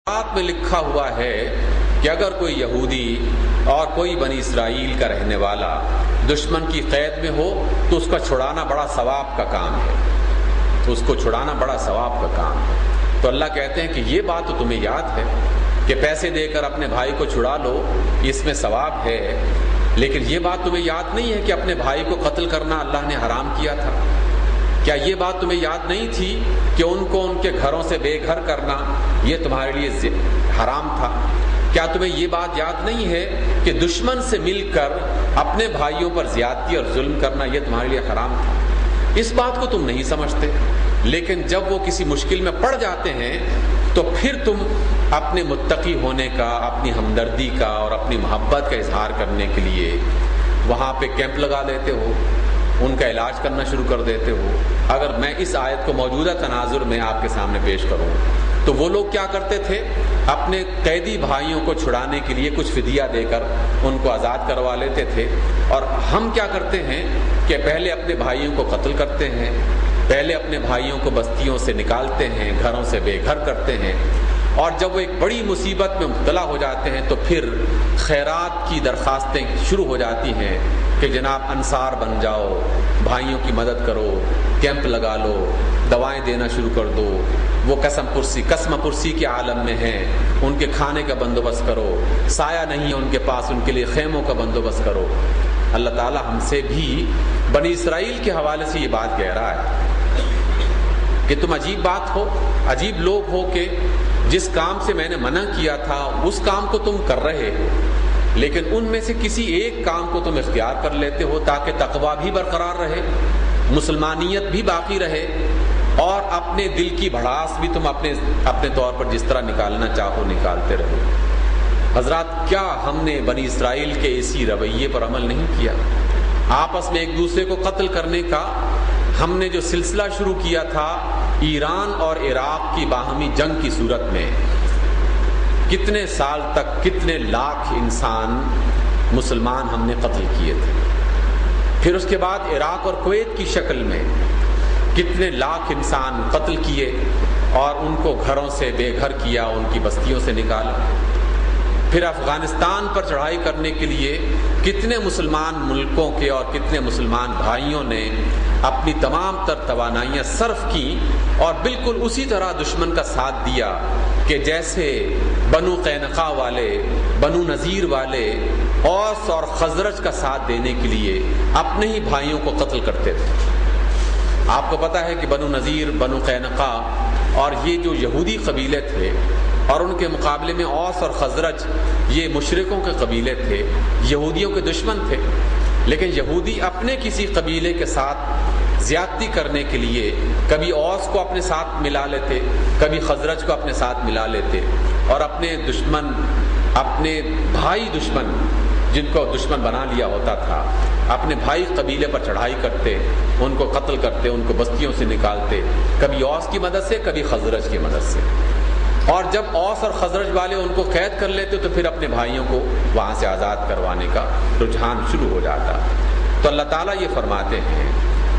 تورات میں لکھا ہوا ہے کہ اگر کوئی یہودی اور کوئی بنی اسرائیل کا رہنے والا دشمن کی قید میں ہو تو اس کا چھڑانا بڑا ثواب کا کام ہے، اس کو چھڑانا بڑا ثواب کا کام ہے۔ تو اللہ کہتے ہیں کہ یہ بات تو تمہیں یاد ہے کہ پیسے دے کر اپنے بھائی کو چھڑا لو، اس میں ثواب ہے، لیکن یہ بات تمہیں یاد نہیں ہے کہ اپنے بھائی کو قتل کرنا اللہ نے حرام کیا تھا؟ کیا یہ بات تمہیں یاد نہیں تھی کہ ان کو ان کے گھروں سے بے گھر کرنا یہ تمہارے لیے حرام تھا؟ کیا تمہیں یہ بات یاد نہیں ہے کہ دشمن سے مل کر اپنے بھائیوں پر زیادتی اور ظلم کرنا یہ تمہارے لیے حرام تھا؟ اس بات کو تم نہیں سمجھتے، لیکن جب وہ کسی مشکل میں پڑ جاتے ہیں تو پھر تم اپنے متقی ہونے کا، اپنی ہمدردی کا اور اپنی محبت کا اظہار کرنے کے لیے وہاں پہ کیمپ لگا دیتے ہو، ان کا علاج کرنا شروع کر دیتے ہو۔ اگر میں اس آیت کو موجودہ تناظر میں آپ کے سامنے پیش کروں تو وہ لوگ کیا کرتے تھے؟ اپنے قیدی بھائیوں کو چھڑانے کے لیے کچھ فدیہ دے کر ان کو آزاد کروا لیتے تھے، اور ہم کیا کرتے ہیں کہ پہلے اپنے بھائیوں کو قتل کرتے ہیں، پہلے اپنے بھائیوں کو بستیوں سے نکالتے ہیں، گھروں سے بے گھر کرتے ہیں، اور جب وہ ایک بڑی مصیبت میں مبتلا ہو جاتے ہیں تو پھر خیرات کی درخواستیں شروع ہو جاتی ہیں کہ جناب انصار بن جاؤ، بھائیوں کی مدد کرو، کیمپ لگا لو، دوائیں دینا شروع کر دو، وہ قسم پرسی کے عالم میں ہیں، ان کے کھانے کا بندوبست کرو، سایہ نہیں ہے ان کے پاس، ان کے لیے خیموں کا بندوبست کرو۔ اللہ تعالی ہم سے بھی بنی اسرائیل کے حوالے سے یہ بات کہہ رہا ہے کہ تم عجیب لوگ ہو کہ جس کام سے میں نے منع کیا تھا اس کام کو تم کر رہے ہو، لیکن ان میں سے کسی ایک کام کو تم اختیار کر لیتے ہو تاکہ تقویٰ بھی برقرار رہے، مسلمانیت بھی باقی رہے، اور اپنے دل کی بھڑاس بھی تم اپنے طور پر جس طرح نکالنا چاہو نکالتے رہو۔ حضرات، کیا ہم نے بنی اسرائیل کے اسی رویے پر عمل نہیں کیا؟ آپس میں ایک دوسرے کو قتل کرنے کا ہم نے جو سلسلہ شروع کیا تھا ایران اور عراق کی باہمی جنگ کی صورت میں، کتنے سال تک کتنے لاکھ انسان مسلمان ہم نے قتل کیے تھے، پھر اس کے بعد عراق اور کویت کی شکل میں کتنے لاکھ انسان قتل کیے اور ان کو گھروں سے بے گھر کیا، ان کی بستیوں سے نکالا، پھر افغانستان پر چڑھائی کرنے کے لیے کتنے مسلمان ملکوں کے اور کتنے مسلمان بھائیوں نے اپنی تمام تر توانائیاں صرف کی، اور بالکل اسی طرح دشمن کا ساتھ دیا کہ جیسے بنو قینقاع والے، بنو نذیر والے اوس اور خزرج کا ساتھ دینے کے لیے اپنے ہی بھائیوں کو قتل کرتے تھے۔ آپ کو پتہ ہے کہ بنو نذیر، بنو قینقاع اور یہ جو یہودی قبیلے تھے، اور ان کے مقابلے میں اوس اور خزرج یہ مشرکوں کے قبیلے تھے، یہودیوں کے دشمن تھے، لیکن یہودی اپنے کسی قبیلے کے ساتھ زیادتی کرنے کے لیے کبھی اوس کو اپنے ساتھ ملا لیتے، کبھی خزرج کو اپنے ساتھ ملا لیتے، اور اپنے دشمن، اپنے بھائی دشمن جن کو دشمن بنا لیا ہوتا تھا، اپنے بھائی قبیلے پر چڑھائی کرتے، ان کو قتل کرتے، ان کو بستیوں سے نکالتے، کبھی اوس کی مدد سے، کبھی خزرج کی مدد سے، اور جب اوس اور خزرج والے ان کو قید کر لیتے تو پھر اپنے بھائیوں کو وہاں سے آزاد کروانے کا رجحان شروع ہو جاتا۔ تو اللہ تعالیٰ یہ فرماتے ہیں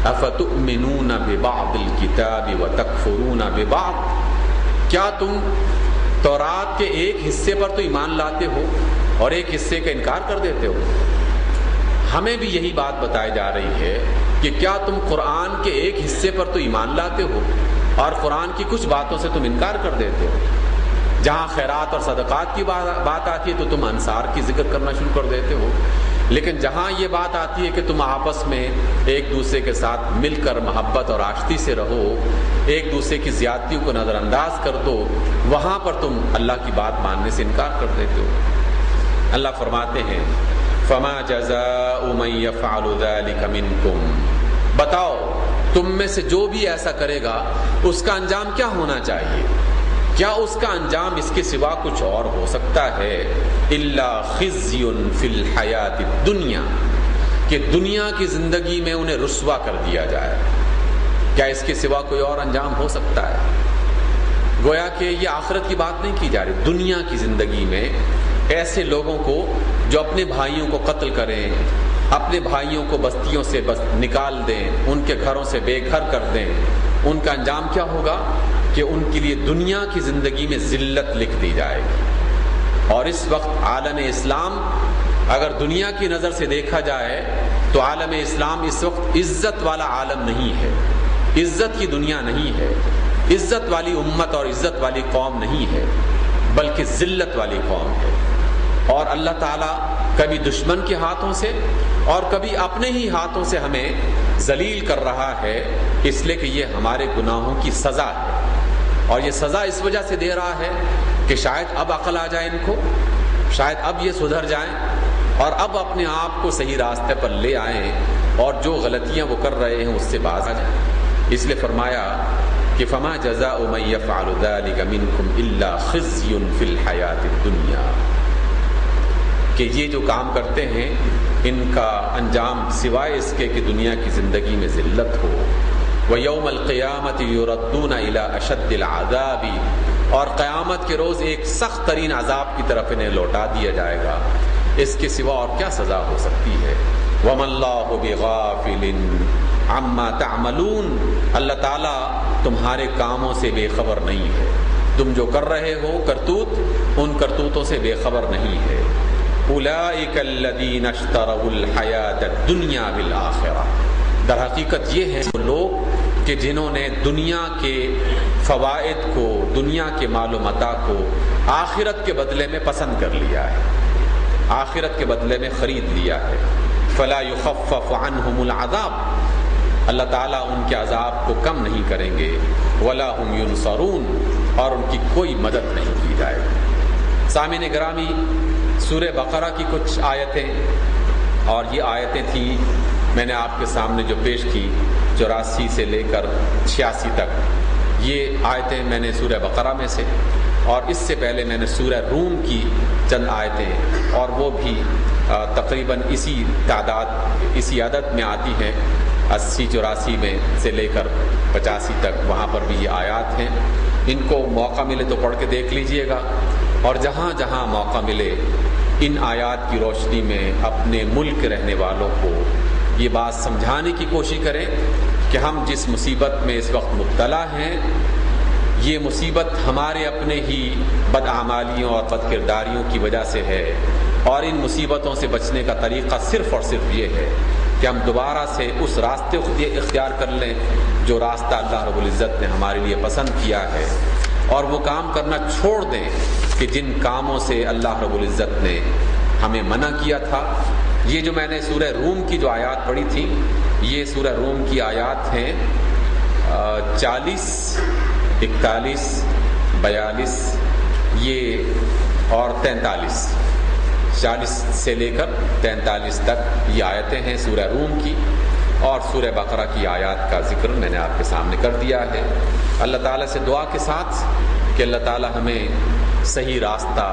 افتؤمنون ببعض الکتاب وتکفرون ببعض، کیا تم تورات کے ایک حصے پر تو ایمان لاتے ہو اور ایک حصے کا انکار کر دیتے ہو؟ ہمیں بھی یہی بات بتائی جا رہی ہے کہ کیا تم قرآن کے ایک حصے پر تو ایمان لاتے ہو اور قرآن کی کچھ باتوں سے تم انکار کر دیتے ہو؟ جہاں خیرات اور صدقات کی بات آتی ہے تو تم انصار کی ذکر کرنا شروع کر دیتے ہو، لیکن جہاں یہ بات آتی ہے کہ تم آپس میں ایک دوسرے کے ساتھ مل کر محبت اور آشتی سے رہو، ایک دوسرے کی زیادتیوں کو نظر انداز کر دو، وہاں پر تم اللہ کی بات ماننے سے انکار کر دیتے ہو۔ اللہ فرماتے ہیں فَمَا جَزَاءُ مَن يَفْعَلُ ذَلِكَ مِنكُمْ، بتاؤ تم میں سے جو بھی ایسا کرے گا اس کا انجام کیا ہونا چاہیے؟ کیا اس کا انجام اس کے سوا کچھ اور ہو سکتا ہے؟ الا خزی فی الحیات الدنیا، کہ دنیا کی زندگی میں انہیں رسوا کر دیا جائے، کیا اس کے سوا کوئی اور انجام ہو سکتا ہے؟ گویا کہ یہ آخرت کی بات نہیں کی جا رہی، دنیا کی زندگی میں ایسے لوگوں کو جو اپنے بھائیوں کو قتل کریں، اپنے بھائیوں کو بستیوں سے نکال دیں، ان کے گھروں سے بے گھر کر دیں، ان کا انجام کیا ہوگا کہ ان کے لیے دنیا کی زندگی میں ذلت لکھ دی جائے گی۔ اور اس وقت عالم اسلام اگر دنیا کی نظر سے دیکھا جائے تو عالم اسلام اس وقت عزت والا عالم نہیں ہے، عزت کی دنیا نہیں ہے، عزت والی امت اور عزت والی قوم نہیں ہے، بلکہ ذلت والی قوم ہے۔ اور اللہ تعالیٰ کبھی دشمن کے ہاتھوں سے اور کبھی اپنے ہی ہاتھوں سے ہمیں ذلیل کر رہا ہے، اس لیے کہ یہ ہمارے گناہوں کی سزا ہے۔ اور یہ سزا اس وجہ سے دے رہا ہے کہ شاید اب عقل آ جائے ان کو، شاید اب یہ سدھر جائیں اور اب اپنے آپ کو صحیح راستے پر لے آئیں اور جو غلطیاں وہ کر رہے ہیں اس سے باز آ جائیں۔ اس لیے فرمایا کہ فما جزاء من يفعل ذلك منكم الا خزي في الحیاۃ الدنیا، کہ یہ جو کام کرتے ہیں ان کا انجام سوائے اس کے کہ دنیا کی زندگی میں ذلت ہو۔ وَيَوْمَ الْقِيَامَةِ يُرَدُّونَ إِلَىٰ أَشَدِّ الْعَذَابِ، اور قیامت کے روز ایک سخت ترین عذاب کی طرف انہیں لوٹا دیا جائے گا۔ اس کے سوا اور کیا سزا ہو سکتی ہے؟ وَمَا اللَّهُ بِغَافِلٍ عَمَّا تَعْمَلُونَ، اللہ تعالیٰ تمہارے کاموں سے بے خبر نہیں ہے، تم جو کر رہے ہو کرتوت، ان کرتوتوں سے بے خبر نہیں ہے۔ أُولَٰئِكَ الَّذِينَ اشْتَرَوُا الْحَيَاةَ الدُّنْيَا بِالْآخِرَةِ، در حقیقت یہ ہیں وہ لوگ کہ جنہوں نے دنیا کے فوائد کو، دنیا کے مال و متاع کو آخرت کے بدلے میں پسند کر لیا ہے، آخرت کے بدلے میں خرید لیا ہے۔ فلا يخفف عنهم العذاب، اللہ تعالیٰ ان کے عذاب کو کم نہیں کریں گے۔ ولا هم ينصرون، اور ان کی کوئی مدد نہیں کی جائے گی۔ سامعین گرامی، سورہ بقرہ کی کچھ آیتیں، اور یہ آیتیں تھیں میں نے آپ کے سامنے جو پیش کی 84 سے لے کر 86 تک، یہ آیتیں میں نے سورہ بقرہ میں سے، اور اس سے پہلے میں نے سورہ روم کی چند آیتیں، اور وہ بھی تقریباً اسی تعداد، اسی عدد میں آتی ہیں، 80 84 میں سے لے کر 85 تک، وہاں پر بھی یہ آیات ہیں۔ ان کو موقع ملے تو پڑھ کے دیکھ لیجئے گا، اور جہاں جہاں موقع ملے ان آیات کی روشنی میں اپنے ملک کے رہنے والوں کو یہ بات سمجھانے کی کوشش کریں کہ ہم جس مصیبت میں اس وقت مبتلا ہیں، یہ مصیبت ہمارے اپنے ہی بدعمالیوں اور بد کرداریوں کی وجہ سے ہے، اور ان مصیبتوں سے بچنے کا طریقہ صرف اور صرف یہ ہے کہ ہم دوبارہ سے اس راستے کو اختیار کر لیں جو راستہ اللہ رب العزت نے ہمارے لیے پسند کیا ہے، اور وہ کام کرنا چھوڑ دیں کہ جن کاموں سے اللہ رب العزت نے ہمیں منع کیا تھا۔ یہ جو میں نے سورہ روم کی جو آیات پڑھی تھی، یہ سورہ روم کی آیات ہیں 40 41 42 یہ اور 43، 40 سے لے کر 43 تک یہ آیتیں ہیں سورہ روم کی، اور سورہ بقرہ کی آیات کا ذکر میں نے آپ کے سامنے کر دیا ہے۔ اللہ تعالیٰ سے دعا کے ساتھ کہ اللہ تعالیٰ ہمیں صحیح راستہ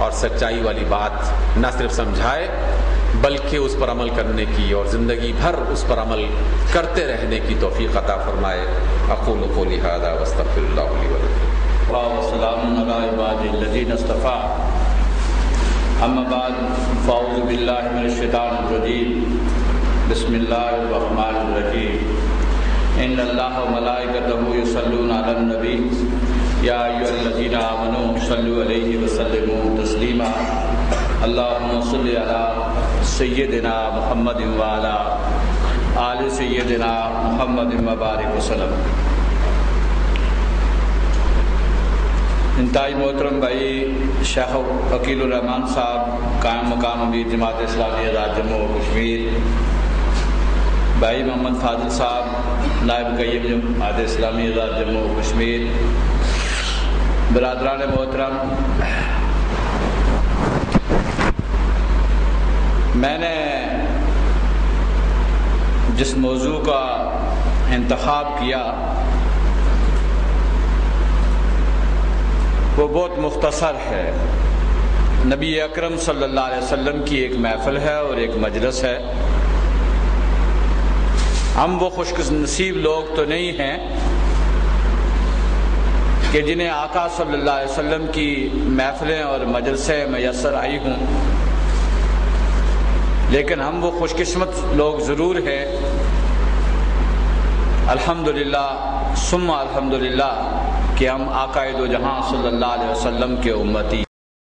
اور سچائی والی بات نہ صرف سمجھائے بلکہ اس پر عمل کرنے کی اور زندگی بھر اس پر عمل کرتے رہنے کی توفیق عطا فرمائے۔ اقول قولی ھذا واستغفر اللہ لی ولکم۔ وسلام علی عبادہ الذین اصطفیٰ، اما بعد فاعوذ باللہ من الشیطان الرجیم، بسم اللہ الرحمن الرحیم۔ ان اللہ وملائکتہ یصلون علی النبی یا ایھا الذین آمنوا صلوا علیہ وسلموا تسلیما۔ اللہم صل علی سیدنا محمد وعلی آل سیدنا محمد وبارک وسلم۔ انتہائی محترم بھائی شیخ وکیل الرحمان صاحب، قائم مقام امیر جماعت اسلامی آزاد جموں و کشمیر، بھائی محمد فاضل صاحب، نائب قیم جماعت اسلامی آزاد جموں و کشمیر، برادران محترم، میں نے جس موضوع کا انتخاب کیا وہ بہت مختصر ہے۔ نبی اکرم صلی اللہ علیہ وسلم کی ایک محفل ہے اور ایک مجلس ہے۔ ہم وہ خوش نصیب لوگ تو نہیں ہیں کہ جنہیں آقا صلی اللہ علیہ وسلم کی محفلیں اور مجلسیں میسر آئی ہوں، لیکن ہم وہ خوش قسمت لوگ ضرور ہیں، الحمدللہ ثم الحمدللہ، کہ کہ ہم آقائے دو جہاں صلی اللہ علیہ وسلم کے امتی